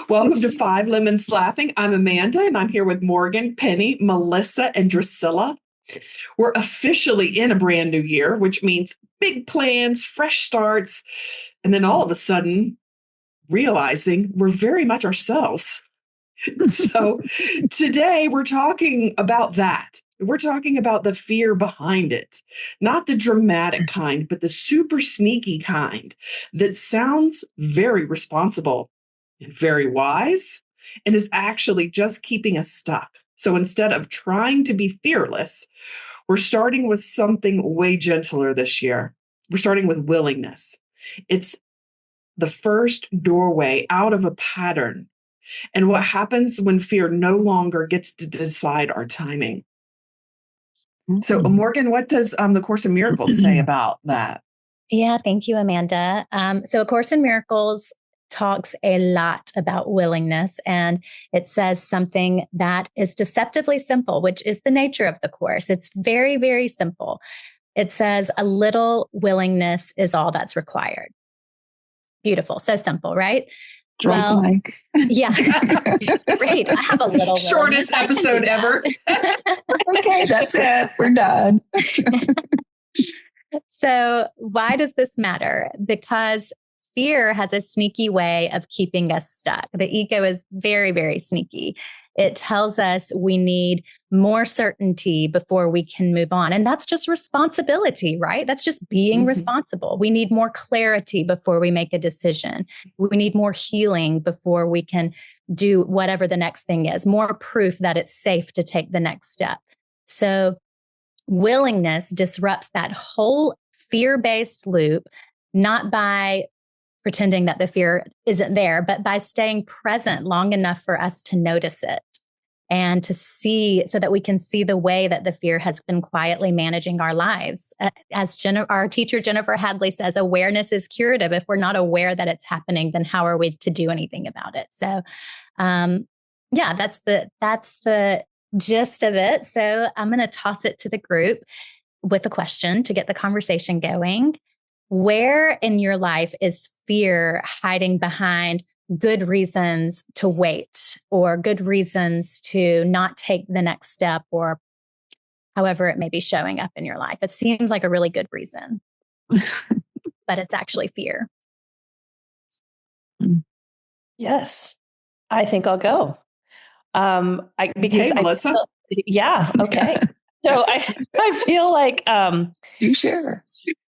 Welcome to Five Lemons Laughing. I'm Amanda, and I'm here with Morgan, Penny, Melissa, and Drusilla. We're officially in a brand new year, which means big plans, fresh starts, and then all of a sudden realizing we're very much ourselves. So today we're talking about that. We're talking about the fear behind it, not the dramatic kind, but the super sneaky kind that sounds very responsible and very wise and is actually just keeping us stuck. So instead of trying to be fearless, we're starting with something way gentler this year. We're starting with willingness. It's the first doorway out of a pattern and what happens when fear no longer gets to decide our timing. So, Morgan, what does the Course in Miracles say about that? Yeah, thank you, Amanda. So A Course in Miracles talks a lot about willingness, and it says something that is deceptively simple, which is the nature of the Course. It's very, very simple. It says a little willingness is all that's required. Beautiful. So simple, right? Well, yeah. Great. I have a little shortest episode ever. Okay, that's it. We're done. So why does this matter? Because fear has a sneaky way of keeping us stuck. The ego is very, very sneaky. It tells us we need more certainty before we can move on. And that's just responsibility, right? That's just being responsible. We need more clarity before we make a decision. We need more healing before we can do whatever the next thing is, more proof that it's safe to take the next step. So willingness disrupts that whole fear-based loop, not by pretending that the fear isn't there, but by staying present long enough for us to notice it and to see, so that we can see the way that the fear has been quietly managing our lives. As our teacher, Jennifer Hadley, says, awareness is curative. If we're not aware that it's happening, then how are we to do anything about it? So, yeah, that's the gist of it. So I'm going to toss it to the group with a question to get the conversation going. Where in your life is fear hiding behind good reasons to wait or good reasons to not take the next step, or however it may be showing up in your life? It seems like a really good reason, but it's actually fear. Yes, I think I'll go. Melissa? Okay. So I feel like you share.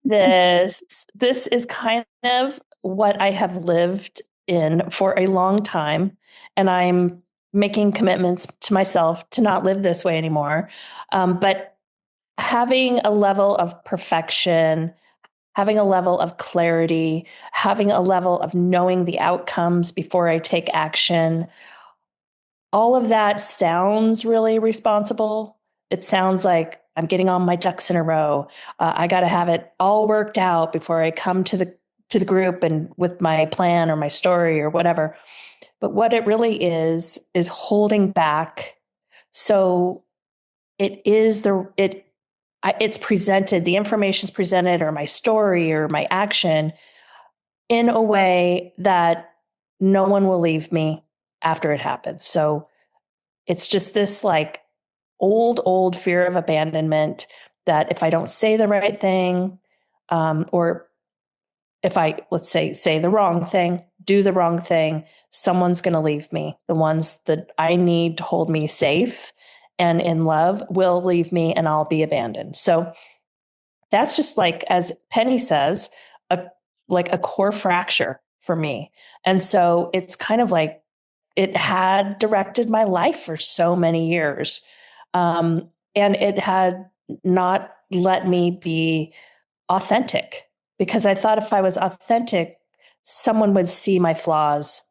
This is kind of what I have lived in for a long time, and I'm making commitments to myself to not live this way anymore. But having a level of perfection, having a level of clarity, having a level of knowing the outcomes before I take action, all of that sounds really responsible. It sounds like I'm getting all my ducks in a row. I got to have it all worked out before I come to the group and with my plan or my story or whatever. But what it really is holding back. So it's presented, the information's presented, or my story or my action, in a way that no one will leave me after it happens. So it's just this like old fear of abandonment, that if I don't say the right thing, or if I, let's say the wrong thing, do the wrong thing, someone's going to leave me. The ones that I need to hold me safe and in love will leave me, and I'll be abandoned. So that's just, like, as Penny says, a core fracture for me. And so it's kind of like it had directed my life for so many years. And it had not let me be authentic, because I thought if I was authentic, someone would see my flaws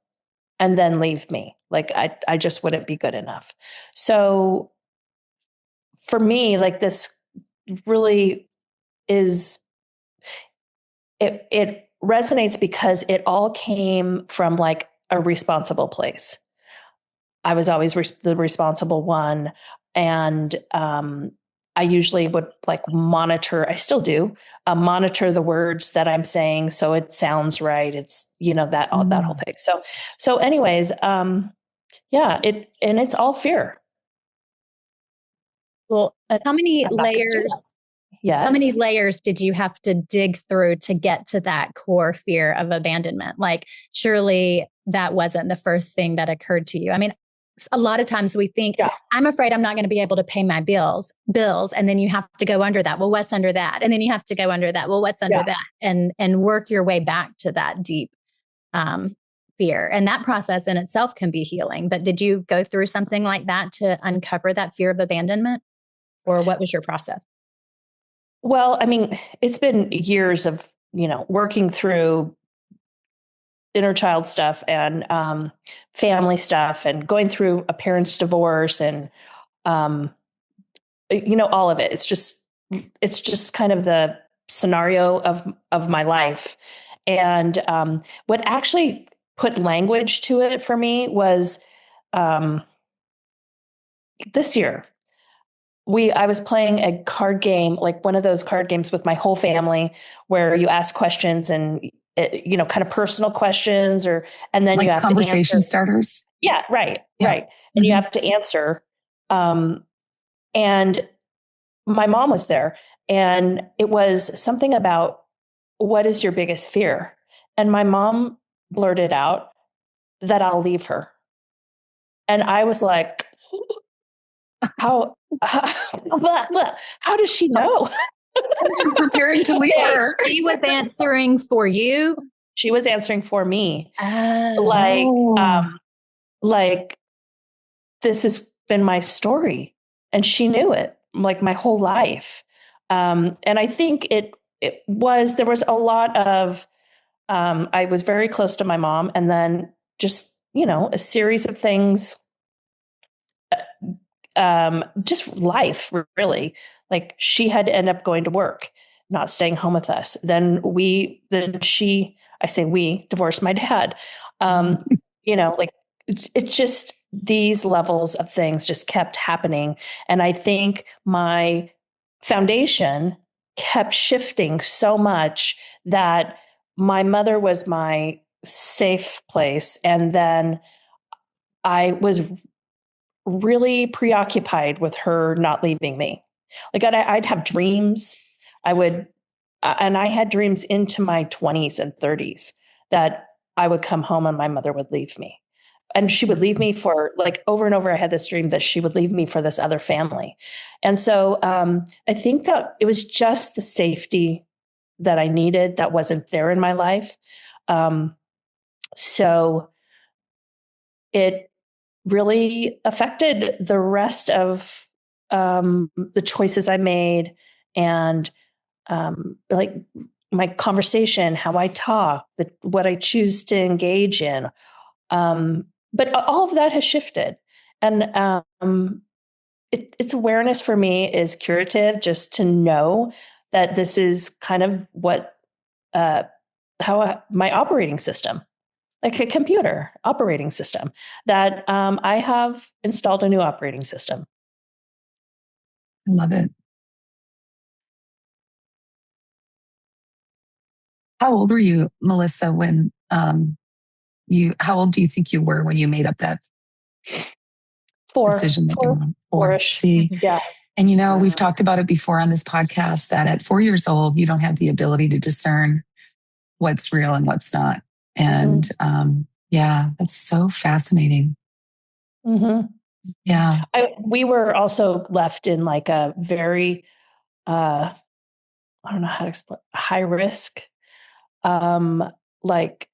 and then leave me. Like I just wouldn't be good enough. So for me, like, this really is, it resonates because it all came from like a responsible place. I was always the responsible one. And I usually would like monitor, I still do, monitor the words that I'm saying so it sounds right. It's, that whole thing. So anyways, yeah, it's all fear. Well, how many I'm not gonna do that. layers? Yes. How many layers did you have to dig through to get to that core fear of abandonment? Like, surely that wasn't the first thing that occurred to you. I mean, a lot of times we think, Yeah. I'm afraid I'm not going to be able to pay my bills. And then you have to go under that. Well, what's under that? And then you have to go under that. Well, what's under that? And work your way back to that deep fear. And that process in itself can be healing. But did you go through something like that to uncover that fear of abandonment? Or what was your process? Well, I mean, it's been years of, working through inner child stuff and family stuff and going through a parent's divorce and, all of it. It's just kind of the scenario of my life. And what actually put language to it for me was this year. I was playing a card game, like one of those card games with my whole family where you ask questions and, kind of personal questions and then like you have conversation to starters. Yeah, right. Yeah. Right. And you have to answer. And my mom was there and it was something about what is your biggest fear? And my mom blurted out that I'll leave her. And I was like, how does she know? I'm preparing to leave her. She was answering for you. She was answering for me. Oh. Like this has been my story, and she knew it like my whole life. And I think there was a lot of. I was very close to my mom, and then just a series of things. Just life, really. Like she had to end up going to work, not staying home with us. I say we divorced my dad. Like it's just these levels of things just kept happening. And I think my foundation kept shifting so much that my mother was my safe place. And then I was really preoccupied with her not leaving me. Like I'd have dreams. And I had dreams into my 20s and 30s that I would come home and my mother would leave me. And she would leave me for like over and over. I had this dream that she would leave me for this other family. And so I think that it was just the safety that I needed that wasn't there in my life. So it really affected the rest of the choices I made and like my conversation, how I talk, what I choose to engage in. But all of that has shifted. And it's awareness for me is curative, just to know that this is kind of how my operating system, like a computer operating system, that I have installed a new operating system. I love it. How old were you, Melissa, when how old do you think you were when you made up that decision that you want? Four-ish. See? Yeah. And we've talked about it before on this podcast that at 4 years old, you don't have the ability to discern what's real and what's not. And yeah, that's so fascinating. Mm-hmm. Yeah. We were also left in like a very, I don't know how to explain, high risk, like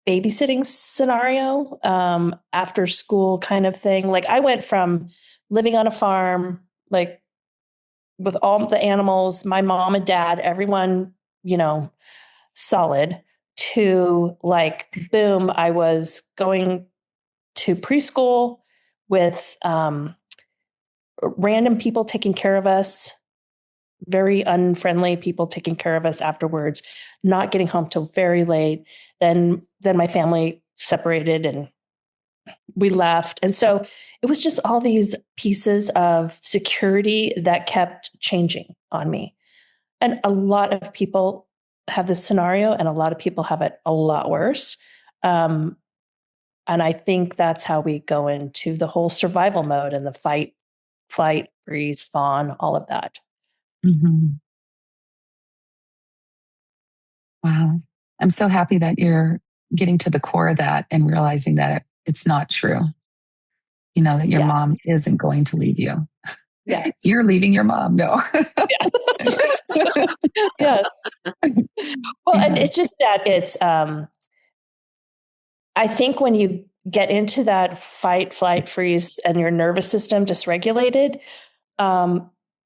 babysitting scenario, after school kind of thing. Like I went from living on a farm, like with all the animals, my mom and dad, everyone, solid, to like, boom, I was going to preschool with random people taking care of us, very unfriendly people taking care of us afterwards, not getting home till very late. Then my family separated and we left. And so it was just all these pieces of security that kept changing on me. And a lot of people have this scenario, and a lot of people have it a lot worse. And I think that's how we go into the whole survival mode and the fight, flight, freeze, fawn, all of that. Mm-hmm. Wow. I'm so happy that you're getting to the core of that and realizing that it's not true. You know, that your mom isn't going to leave you. Yes. You're leaving your mom. No. Yes. Well, and it's just that it's, I think when you get into that fight, flight, freeze, and your nervous system dysregulated,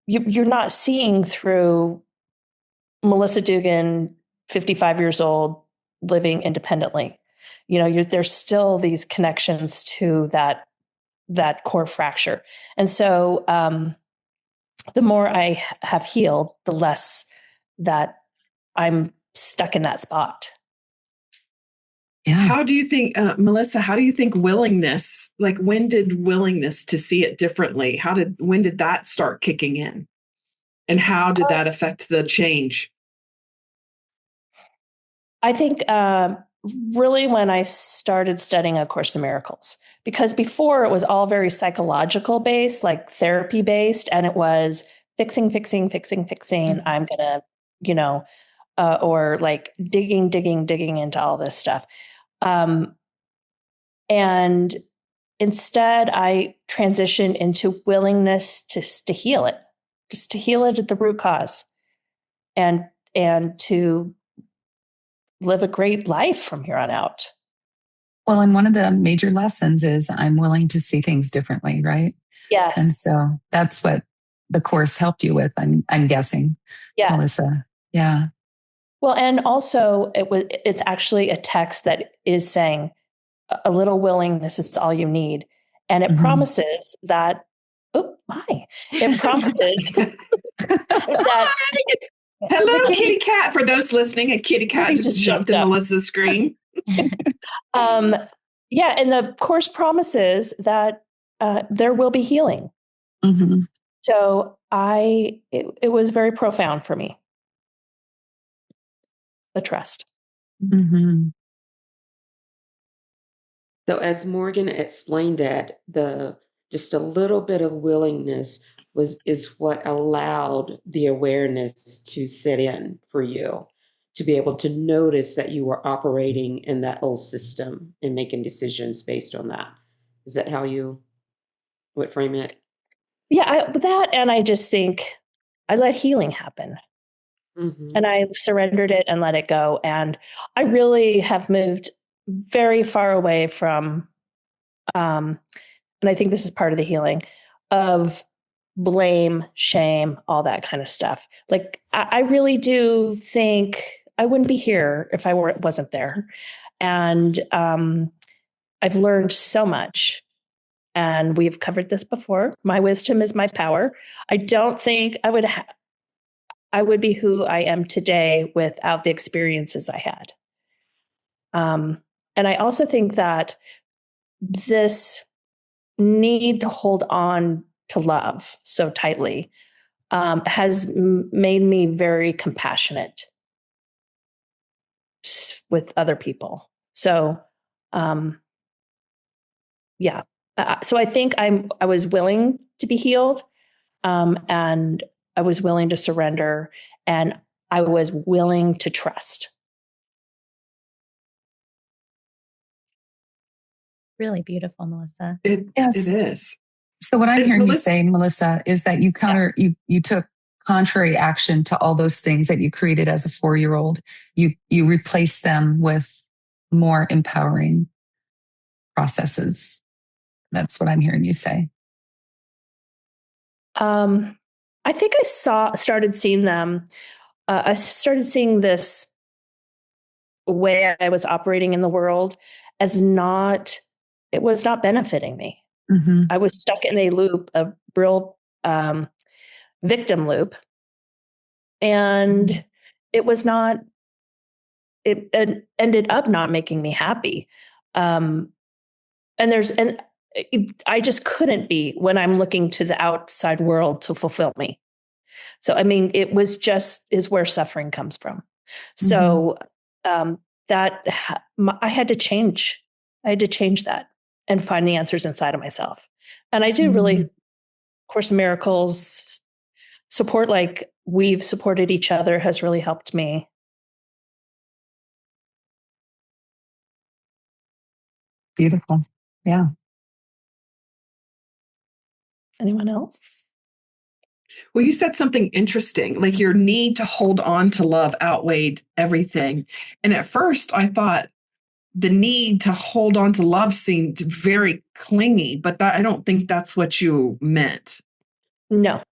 you're not seeing through Melissa Dugan, 55 years old, living independently. You know, there's still these connections to that core fracture. And so the more I have healed, the less that I'm stuck in that spot. Yeah. How do you think, Melissa, how do you think willingness, like when did willingness to see it differently, when did that start kicking in? And how did that affect the change? I think really when I started studying A Course in Miracles, because before it was all very psychological based, like therapy based, and it was fixing. Mm-hmm. I'm going to, or like digging into all this stuff. And instead, I transitioned into willingness to heal it, just to heal it at the root cause, and to live a great life from here on out. Well, and one of the major lessons is I'm willing to see things differently, right? Yes. And so that's what the course helped you with, I'm guessing, yes. Melissa. Yeah. Well, and also it's actually a text that is saying a little willingness is all you need. And it promises that, it promises that. Hello, kitty cat. For those listening, a kitty cat just jumped in Melissa's screen. And the course promises that there will be healing. Mm-hmm. So it was very profound for me. The trust. Mm-hmm. So as Morgan explained that, just a little bit of willingness is what allowed the awareness to set in for you, to be able to notice that you were operating in that old system and making decisions based on that. Is that how you would frame it? Yeah, and I just think I let healing happen. Mm-hmm. And I surrendered it and let it go. And I really have moved very far away from, and I think this is part of the healing, of blame, shame, all that kind of stuff. Like, I really do think I wouldn't be here if I wasn't there. And I've learned so much. And we've covered this before. My wisdom is my power. I don't think I would be who I am today without the experiences I had. And I also think that this need to hold on to love so tightly has made me very compassionate with other people. So, so I think I was willing to be healed, and I was willing to surrender, and I was willing to trust. Really beautiful, Melissa. It is. So what I'm hearing you say, Melissa, is that you took contrary action to all those things that you created as a 4-year-old. You replaced them with more empowering processes. That's what I'm hearing you say. I think I started seeing them. I started seeing this way I was operating in the world as it was not benefiting me. Mm-hmm. I was stuck in a loop, a real victim loop. And it was not, it ended up not making me happy. and I just couldn't be when I'm looking to the outside world to fulfill me. So, I mean, it was just is where suffering comes from. So I had to change. I had to change that and find the answers inside of myself. And I do really, Course in Miracles support, like we've supported each other, has really helped me. Beautiful. Yeah. Anyone else? Well, you said something interesting, like your need to hold on to love outweighed everything. And at first, I thought the need to hold on to love seemed very clingy, but I don't think that's what you meant. No.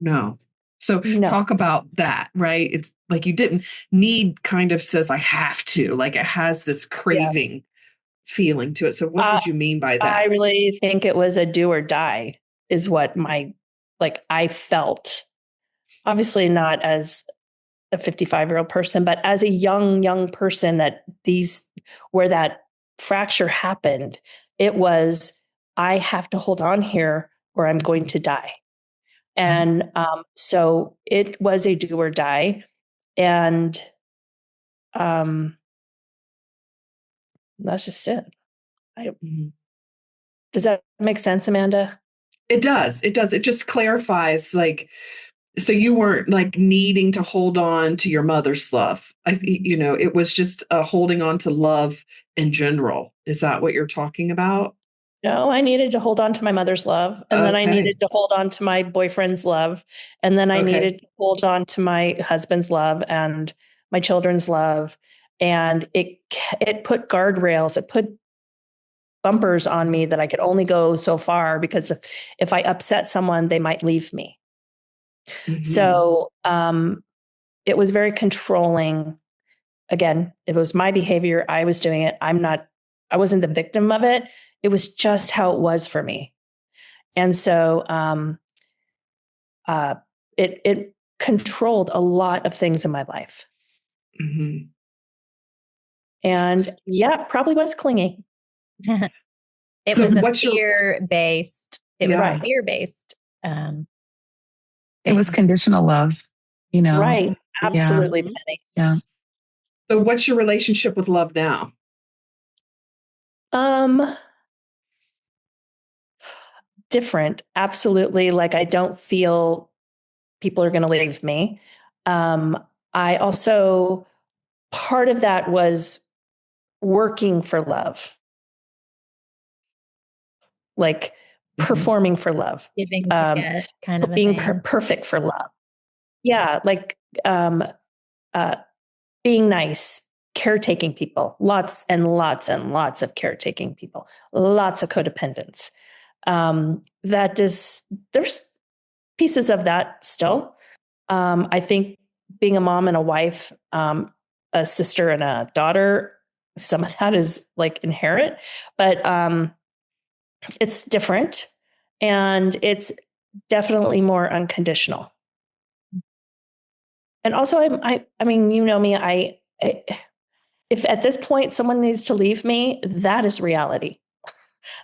No. So No. talk about that, right? It's like you didn't need kind of says, I have to, like it has this craving feeling to it. So what did you mean by that? I really think it was a do or die is what I felt. Obviously not as a 55-year-old person, but as a young person where that fracture happened, it was, I have to hold on here or I'm going to die. And so it was a do or die. And that's just it. Does that make sense, Amanda? It does. It does. It just clarifies, like, so you weren't like needing to hold on to your mother's love. It was just holding on to love in general. Is that what you're talking about? No, I needed to hold on to my mother's love. And then I needed to hold on to my boyfriend's love. And then I needed to hold on to my husband's love and my children's love. And it put guardrails, it put bumpers on me that I could only go so far, because if I upset someone, they might leave me. So it was very controlling. Again, it was my behavior. I was doing it. I wasn't the victim of it. It was just how it was for me. And so it controlled a lot of things in my life. And probably was clingy. It was a fear-based. It was a fear-based. It was conditional love, Right. Absolutely, Penny. Yeah. So what's your relationship with love now? Different. Absolutely. Like, I don't feel people are going to leave me. I also, part of that was working for love, like performing for love, giving to get, kind of being perfect for love. Yeah. Like, being nice, caretaking people, lots and lots and lots of caretaking people, lots of codependence. There's pieces of that still. I think being a mom and a wife, a sister and a daughter, some of that is like inherent, but it's different, and it's definitely more unconditional. And also, I mean, you know me, if at this point someone needs to leave me, that is reality.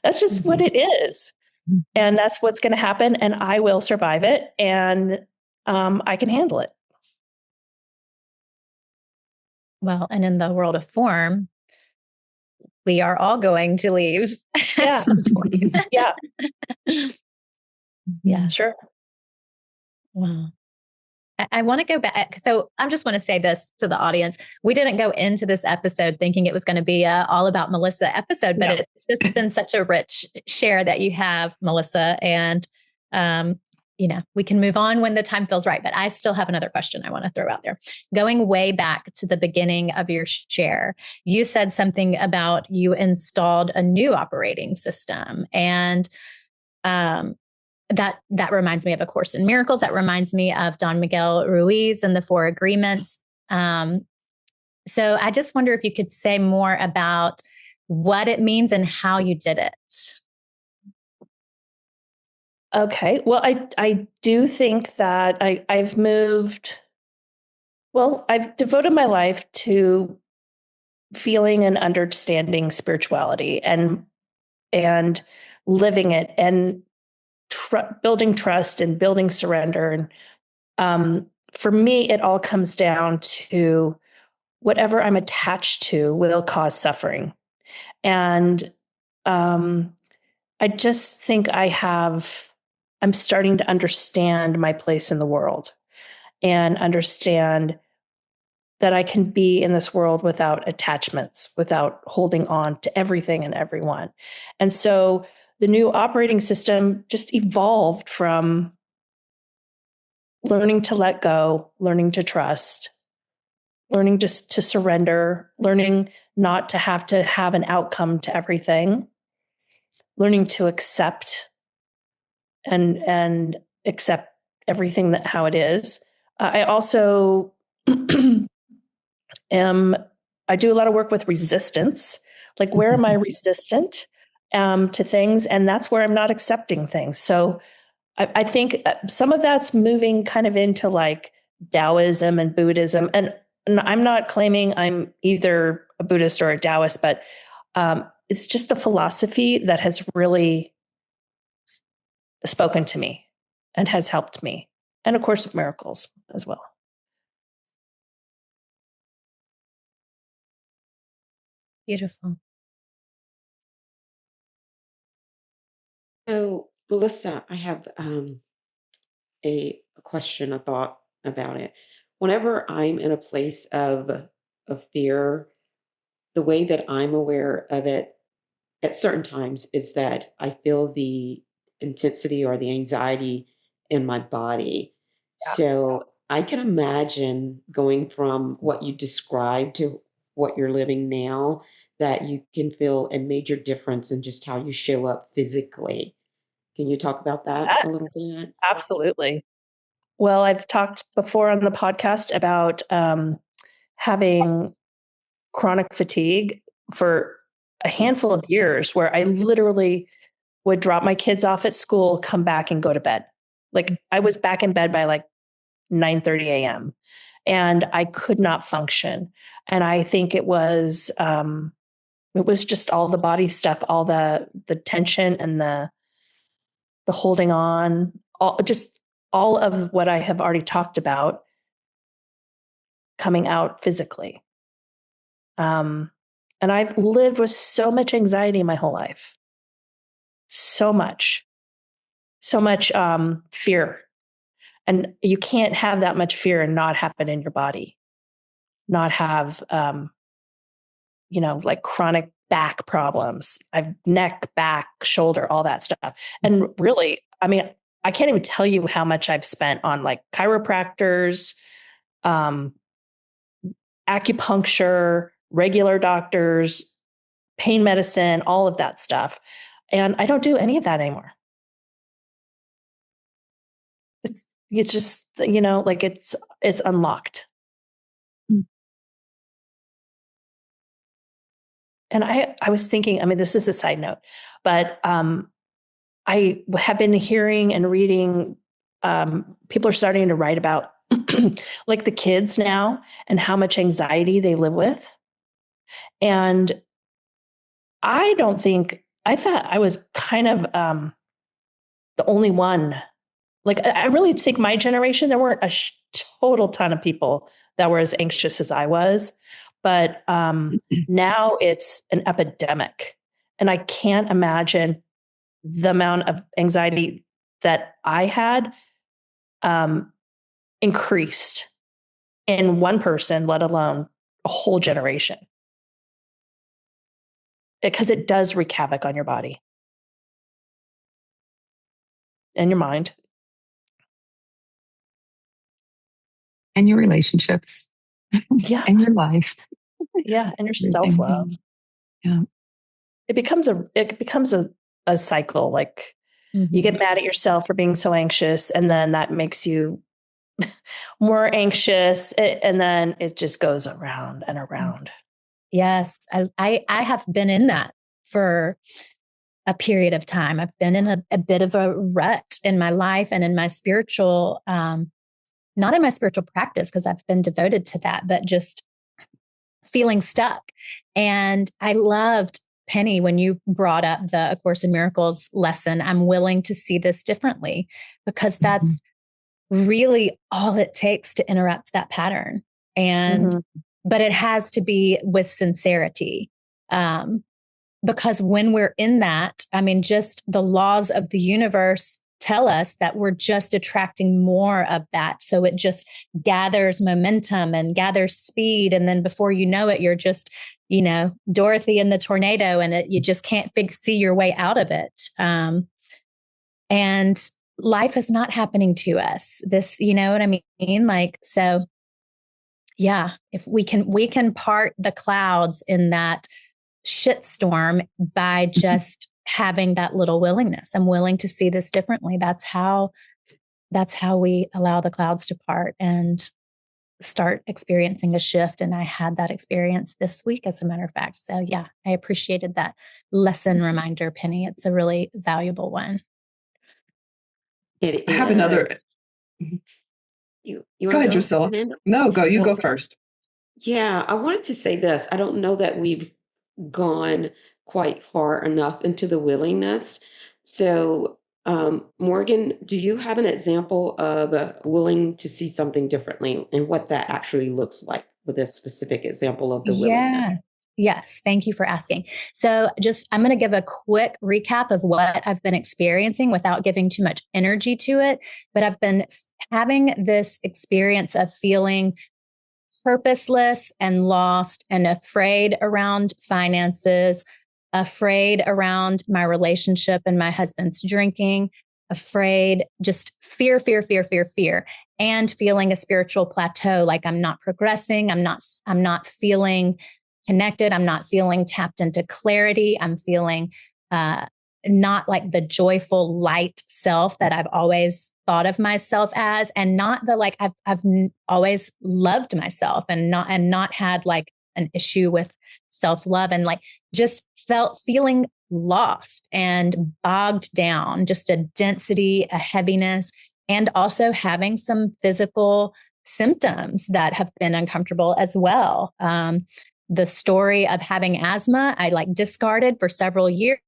That's just what it is. And that's what's going to happen. And I will survive it. And I can handle it. Well, and in the world of form, we are all going to leave at some point. Yeah, sure. Wow. I want to go back. So I just want to say this to the audience. We didn't go into this episode thinking it was going to be a all about Melissa episode, but it's just been such a rich share that you have, Melissa. And, we can move on when the time feels right. But I still have another question I want to throw out there. Going way back to the beginning of your share, you said something about you installed a new operating system. And that reminds me of A Course in Miracles. That reminds me of Don Miguel Ruiz and the Four Agreements. So I just wonder if you could say more about what it means and how you did it. Okay. Well, I do think that I've devoted my life to feeling and understanding spirituality. And and living it and building trust and building surrender. And for me, it all comes down to whatever I'm attached to will cause suffering. And I just think I'm starting to understand my place in the world and understand that I can be in this world without attachments, without holding on to everything and everyone. And so the new operating system just evolved from learning to let go, learning to trust, learning just to surrender, learning not to have an outcome to everything, learning to accept and accept everything that how it is. I also I do a lot of work with resistance. Like, where am I resistant to things? And that's where I'm not accepting things. So I think some of that's moving kind of into like Taoism and Buddhism. And I'm not claiming I'm either a Buddhist or a Taoist, but it's just the philosophy that has really spoken to me and has helped me. And of course, miracles as well. Beautiful. So, Melissa, I have a question, a thought about it. Whenever I'm in a place of fear, the way that I'm aware of it at certain times is that I feel the intensity or the anxiety in my body. So I can imagine going from what you described to what you're living now, that you can feel a major difference in just how you show up physically. Can you talk about that Yeah, a little bit? absolutely. Well, I've talked before on the podcast about having chronic fatigue for a handful of years where I literally would drop my kids off at school, come back and go to bed. Like, I was back in bed by like 9:30 a.m. and I could not function. And I think it was just all the body stuff, all the tension and the holding on, all of what I have already talked about coming out physically. And I've lived with so much anxiety my whole life. So much fear. And you can't have that much fear and not have it in your body, not have, like chronic back problems. I've neck, back, shoulder, all that stuff. And really, I mean, I can't even tell you how much I've spent on like chiropractors, acupuncture, regular doctors, pain medicine, all of that stuff. And I don't do any of that anymore. It's just, like it's unlocked. Mm. And I was thinking, I mean, this is a side note, but I have been hearing and reading, people are starting to write about like the kids now and how much anxiety they live with. And I thought I was kind of the only one. Like, I really think my generation, there weren't a total ton of people that were as anxious as I was. But now it's an epidemic. And I can't imagine the amount of anxiety that I had increased in one person, let alone a whole generation. Because it does wreak havoc on your body and your mind. And your relationships. Yeah. And your life. Yeah. And your self-love. Yeah. It becomes a cycle. Like, you get mad at yourself for being so anxious, and then that makes you more anxious. And then it just goes around and around. Yes. I have been in that for a period of time. I've been in a bit of a rut in my life and in my spiritual, not in my spiritual practice, because I've been devoted to that, but just feeling stuck. And I loved Penny, when you brought up the A Course in Miracles lesson, I'm willing to see this differently, because that's really all it takes to interrupt that pattern. And, but it has to be with sincerity. Because when we're in that, I mean, just the laws of the universe tell us that we're just attracting more of that. So it just gathers momentum and gathers speed. And then before you know it, you're just, Dorothy in the tornado, and you just can't see your way out of it. And life is not happening to us. This, you know what I mean? Like, so yeah, if we can part the clouds in that shitstorm by just having that little willingness. I'm willing to see this differently. That's how we allow the clouds to part and start experiencing a shift. And I had that experience this week, as a matter of fact. So yeah, I appreciated that lesson reminder, Penny. It's a really valuable one. It is. I have another. You go ahead, Drusilla. Amanda? No, go. You go first. Yeah, I wanted to say this. I don't know that we've gone quite far enough into the willingness. So, Morgan, do you have an example of willing to see something differently and what that actually looks like with a specific example of the willingness? Yes. Thank you for asking. So I'm going to give a quick recap of what I've been experiencing without giving too much energy to it. But I've been having this experience of feeling purposeless and lost and afraid around finances, afraid around my relationship and my husband's drinking, afraid, just fear, and feeling a spiritual plateau. Like I'm not progressing. I'm not feeling connected. I'm not feeling tapped into clarity. I'm feeling not like the joyful light self that I've always thought of myself as, and not the like I've always loved myself and not had like an issue with self-love, and like just feeling lost and bogged down, just a density, a heaviness, and also having some physical symptoms that have been uncomfortable as well. The story of having asthma, I like discarded for several years.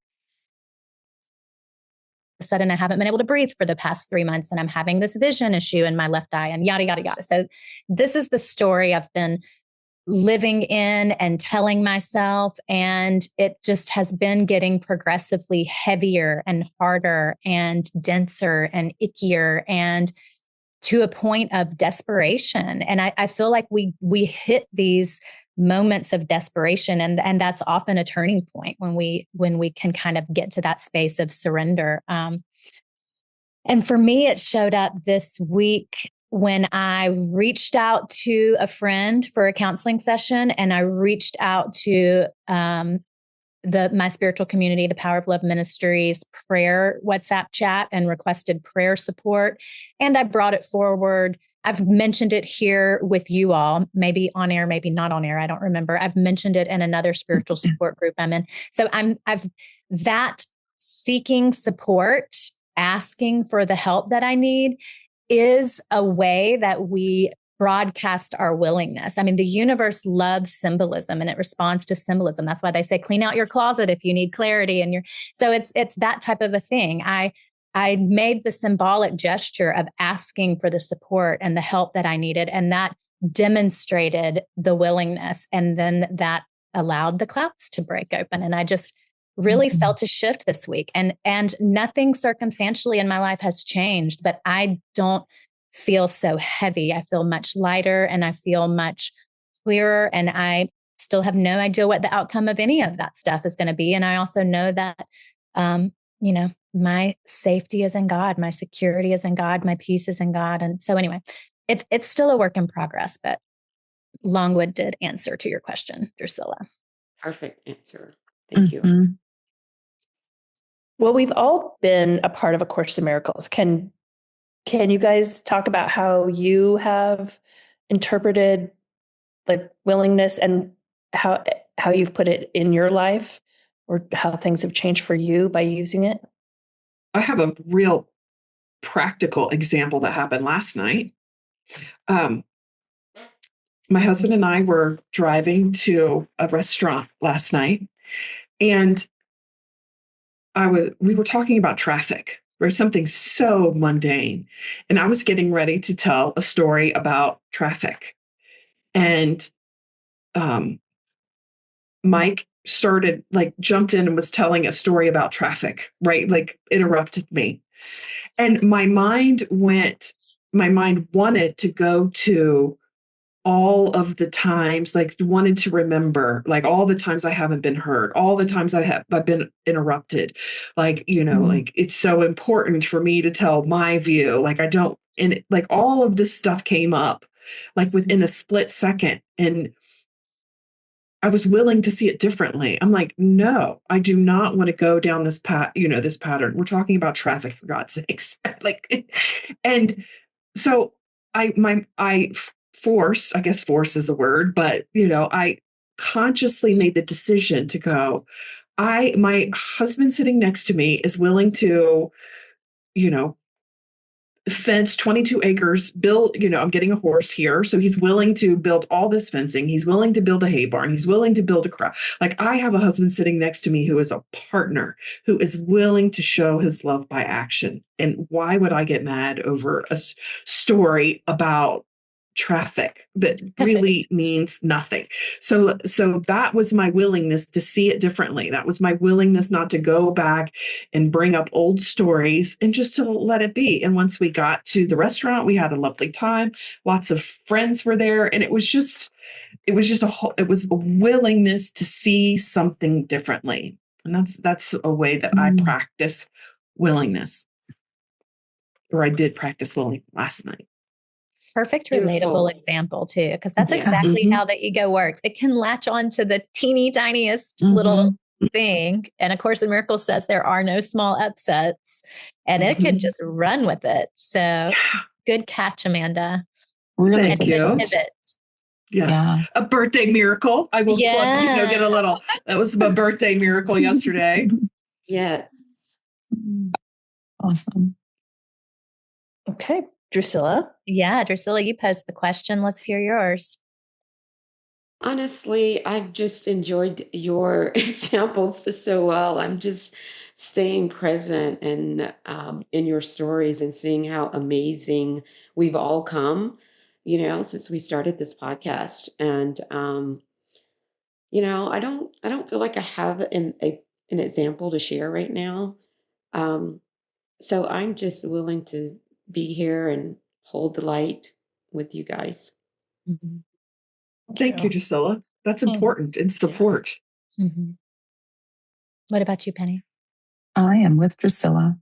Sudden, I haven't been able to breathe for the past 3 months, and I'm having this vision issue in my left eye, and yada, yada, yada. So this is the story I've been living in and telling myself. And it just has been getting progressively heavier and harder and denser and ickier, and to a point of desperation. And I feel like we hit these moments of desperation, and that's often a turning point when we can kind of get to that space of surrender. And for me, it showed up this week when I reached out to a friend for a counseling session, and I reached out to my spiritual community, the Power of Love Ministries prayer WhatsApp chat, and requested prayer support. And I brought it forward. I've mentioned it here with you all, maybe on air, maybe not on air. I don't remember. I've mentioned it in another spiritual support group I'm in. So I've that seeking support, asking for the help that I need, is a way that we broadcast our willingness. I mean, the universe loves symbolism, and it responds to symbolism. That's why they say, clean out your closet if you need clarity. So it's that type of a thing. I made the symbolic gesture of asking for the support and the help that I needed, and that demonstrated the willingness. And then that allowed the clouds to break open. And I just really felt a shift this week, and nothing circumstantially in my life has changed, but I don't feel so heavy. I feel much lighter, and I feel much clearer, and I still have no idea what the outcome of any of that stuff is going to be. And I also know that, my safety is in God, my security is in God, my peace is in God. And so anyway, it's still a work in progress, but long-winded answer to your question, Drusilla. Perfect answer. Thank you. Well, we've all been a part of A Course in Miracles. Can you guys talk about how you have interpreted like willingness, and how you've put it in your life, or how things have changed for you by using it? I have a real practical example that happened last night. My husband and I were driving to a restaurant last night, And we were talking about traffic, or something so mundane. And I was getting ready to tell a story about traffic. And Mike jumped in and was telling a story about traffic, right? Like interrupted me. And my mind wanted to go to all of the times, like wanted to remember, like all the times I haven't been heard, all the times I've been interrupted. Like, like it's so important for me to tell my view. Like I don't, and like all of this stuff came up like within a split second. And I was willing to see it differently. I'm like, no, I do not want to go down this this pattern. We're talking about traffic, for God's sakes. Like, and so force, I guess force is a word, but I consciously made the decision to go. My husband sitting next to me is willing to, fence 22 acres, build, I'm getting a horse here. So he's willing to build all this fencing. He's willing to build a hay barn. He's willing to build a corral. Like I have a husband sitting next to me who is a partner, who is willing to show his love by action. And why would I get mad over a story about traffic that really means nothing? So that was my willingness to see it differently. That was my willingness not to go back and bring up old stories and just to let it be. And once we got to the restaurant, we had a lovely time. Lots of friends were there, and it was a willingness to see something differently. And that's a way that I practice willingness, or I did practice willing last night. Perfect relatable example too, because that's exactly how the ego works. It can latch on to the teeny tiniest little thing. And A Course in Miracles says there are no small upsets, and it can just run with it. So good catch, Amanda. Really Thank you. Pivot. Yeah. A birthday miracle. I will plug, get a little. That was my birthday miracle yesterday. Yes. Awesome. Okay. Drusilla? Yeah, Drusilla, you posed the question. Let's hear yours. Honestly, I've just enjoyed your examples so well. I'm just staying present and in your stories and seeing how amazing we've all come, since we started this podcast. And I don't feel like I have an example to share right now. Um, so I'm just willing to be here and hold the light with you guys. Thank you, Drusilla. That's important, and support. Yes. What about you, Penny? I am with Drusilla.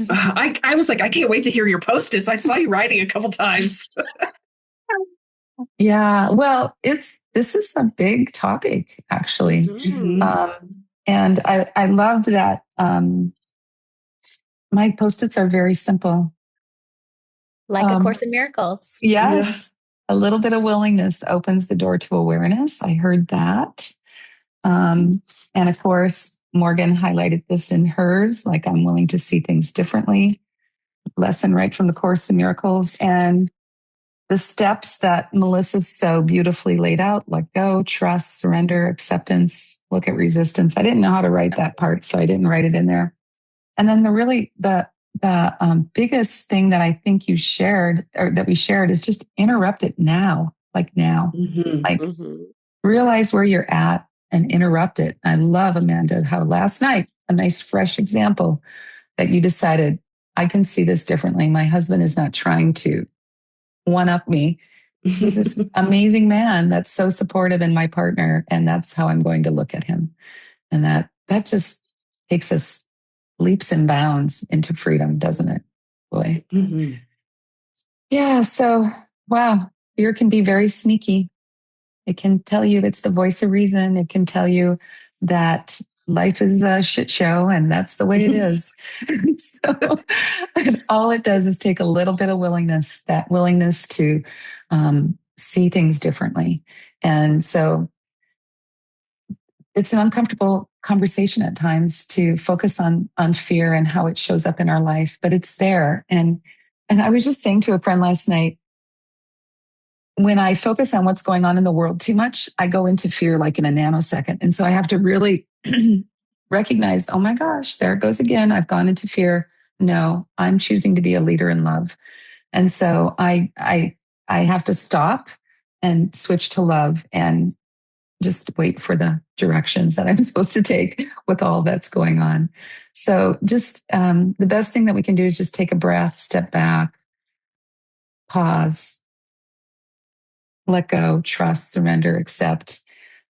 I was like, I can't wait to hear your post-its. I saw you writing a couple times. Yeah, well, this is a big topic, actually. And I loved that my post-its are very simple. Like A Course in Miracles. Yes. A little bit of willingness opens the door to awareness. I heard that. And of course, Morgan highlighted this in hers, like I'm willing to see things differently. Lesson right from the Course in Miracles. And the steps that Melissa so beautifully laid out: let go, trust, surrender, acceptance, look at resistance. I didn't know how to write that part, so I didn't write it in there. And then the biggest thing that I think you shared, or that we shared, is just interrupt it now, like now. Realize where you're at and interrupt it. I love, Amanda, how last night, a nice fresh example that you decided, I can see this differently. My husband is not trying to one up me. He's this amazing man that's so supportive in my partner, and that's how I'm going to look at him. And that just takes us leaps and bounds into freedom, doesn't it? Boy. Yeah. So, wow, fear can be very sneaky. It can tell you it's the voice of reason. It can tell you that life is a shit show and that's the way it is. So, and all it does is take a little bit of willingness, that willingness to see things differently. And so it's an uncomfortable conversation at times to focus on fear and how it shows up in our life, but it's there. And I was just saying to a friend last night, when I focus on what's going on in the world too much, I go into fear like in a nanosecond. And so I have to really recognize, oh my gosh, there it goes again. I've gone into fear. No, I'm choosing to be a leader in love. And so I have to stop and switch to love and just wait for the directions that I'm supposed to take with all that's going on. So just the best thing that we can do is just take a breath, step back, pause, let go, trust, surrender, accept,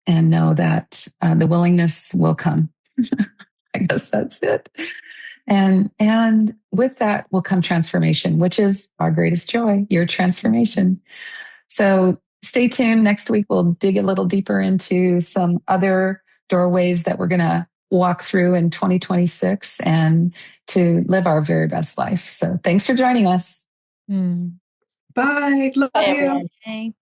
and know that the willingness will come. I guess that's it. And with that will come transformation, which is our greatest joy, your transformation. So stay tuned. Next week, we'll dig a little deeper into some other doorways that we're going to walk through in 2026 and to live our very best life. So thanks for joining us. Bye. Love Bye, you. everyone. Okay.